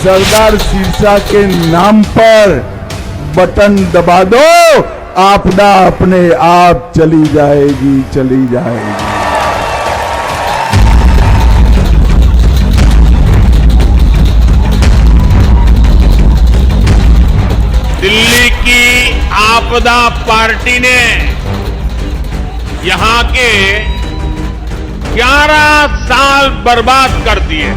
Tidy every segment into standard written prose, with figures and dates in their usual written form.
सरदार सिरसा के नाम पर बटन दबा दो, आपदा अपने आप चली जाएगी, चली जाएगी। दिल्ली की आपदा पार्टी ने यहां के 11 साल बर्बाद कर दिए।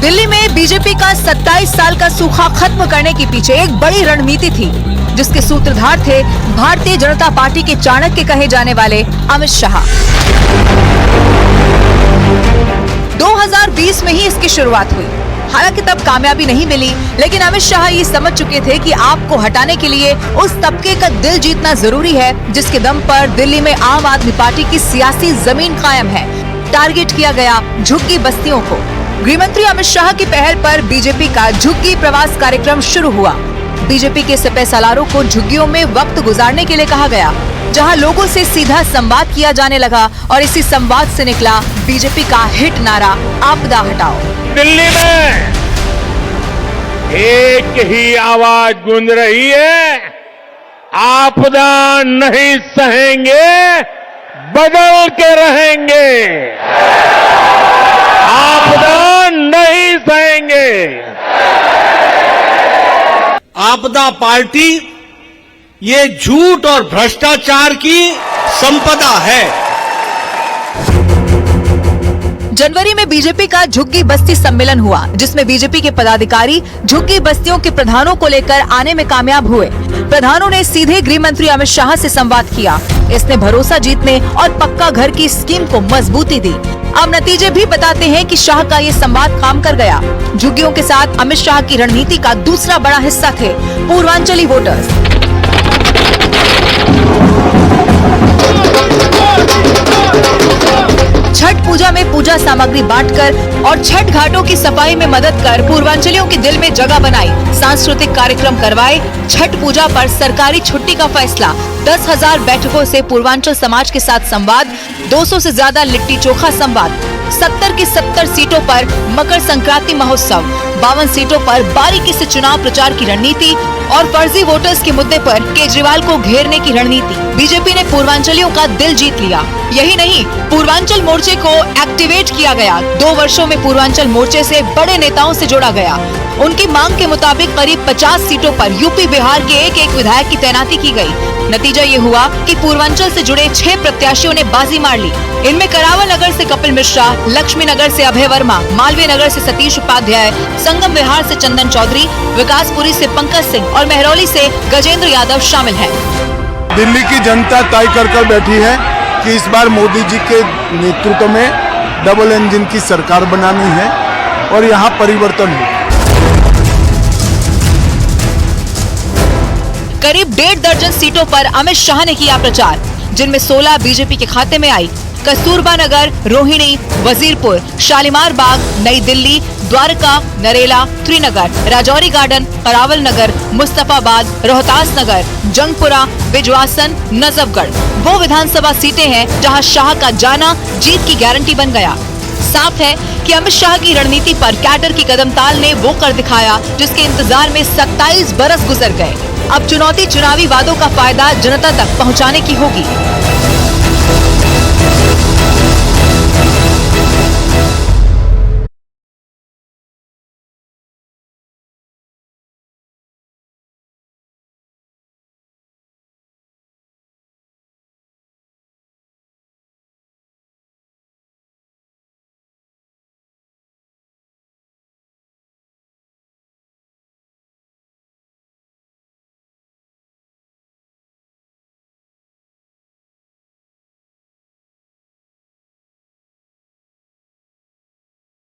दिल्ली में बीजेपी का 27 साल का सूखा खत्म करने के पीछे एक बड़ी रणनीति थी, जिसके सूत्रधार थे भारतीय जनता पार्टी के चाणक्य कहे जाने वाले अमित शाह। 2020 में ही इसकी शुरुआत हुई। हालांकि तब कामयाबी नहीं मिली, लेकिन अमित शाह ये समझ चुके थे कि आपको हटाने के लिए उस तबके का दिल जीतना जरूरी है, जिसके दम पर दिल्ली में आम आदमी पार्टी की सियासी जमीन कायम है। टारगेट किया गया झुग्गी बस्तियों को। गृहमंत्री अमित शाह की पहल पर बीजेपी का झुग्गी प्रवास कार्यक्रम शुरू हुआ। बीजेपी के सिपह सालारों को झुग्गियों में वक्त गुजारने के लिए कहा गया, जहां लोगों से सीधा संवाद किया जाने लगा और इसी संवाद से निकला बीजेपी का हिट नारा, आपदा हटाओ। दिल्ली में एक ही आवाज गूंज रही है, आपदा नहीं सहेंगे, बदल के रहेंगे। आपदा नहीं सहेंगे। आपदा पार्टी ये झूठ और भ्रष्टाचार की संपदा है। जनवरी में बीजेपी का झुग्गी बस्ती सम्मेलन हुआ, जिसमें बीजेपी के पदाधिकारी झुग्गी बस्तियों के प्रधानों को लेकर आने में कामयाब हुए। प्रधानों ने सीधे गृह मंत्री अमित शाह से संवाद किया। इसने भरोसा जीतने और पक्का घर की स्कीम को मजबूती दी। अब नतीजे भी बताते हैं कि शाह का ये संवाद काम कर गया। झुग्गियों के साथ अमित शाह की रणनीति का दूसरा बड़ा हिस्सा थे पूर्वांचली वोटर्स। छठ पूजा में पूजा सामग्री बांटकर और छठ घाटों की सफाई में मदद कर पूर्वांचलियों के दिल में जगह बनाई। सांस्कृतिक कार्यक्रम करवाए। छठ पूजा पर सरकारी छुट्टी का फैसला। 10,000 बैठकों से पूर्वांचल समाज के साथ संवाद। 200 से ज्यादा लिट्टी चोखा संवाद। 70 की 70 सीटों पर मकर संक्रांति महोत्सव। 52 सीटों पर बारीकी से चुनाव प्रचार की रणनीति और फर्जी वोटर्स के मुद्दे पर केजरीवाल को घेरने की रणनीति। बीजेपी ने पूर्वांचलियों का दिल जीत लिया। यही नहीं, पूर्वांचल मोर्चे को एक्टिवेट किया गया। 2 वर्षों में पूर्वांचल मोर्चे से बड़े नेताओं से जोड़ा गया। उनकी मांग के मुताबिक करीब 50 सीटों पर यूपी बिहार के एक विधायक की तैनाती की गई। नतीजा ये हुआ कि पूर्वांचल से जुड़े 6 प्रत्याशियों ने बाजी मार ली। इनमें करावल नगर से कपिल मिश्रा, लक्ष्मी नगर से अभय वर्मा, मालवीय नगर से सतीश उपाध्याय, संगम विहार से चंदन चौधरी, विकासपुरी से पंकज सिंह और महरौली से गजेंद्र यादव शामिल हैं। दिल्ली की जनता तय कर बैठी है कि इस बार मोदी जी के नेतृत्व में डबल इंजन की सरकार बनानी है और यहाँ परिवर्तन हो। करीब 1.5 दर्जन सीटों पर अमित शाह ने किया प्रचार, जिनमें 16 बीजेपी के खाते में आई। कस्तूरबा नगर, रोहिणी, वजीरपुर, शालीमार बाग, नई दिल्ली, द्वारका, नरेला, त्रिनगर, राजौरी गार्डन, करावल नगर, मुस्तफाबाद, रोहतास नगर, जंगपुरा, बिजवासन, नजफगढ़ वो विधानसभा सीटें हैं जहां शाह का जाना जीत की गारंटी बन गया। साफ है कि अमित शाह की रणनीति पर कैडर की कदमताल ने वो कर दिखाया जिसके इंतजार में 27 बरस गुजर गए। अब चुनौती चुनावी वादों का फायदा जनता तक पहुंचाने की होगी।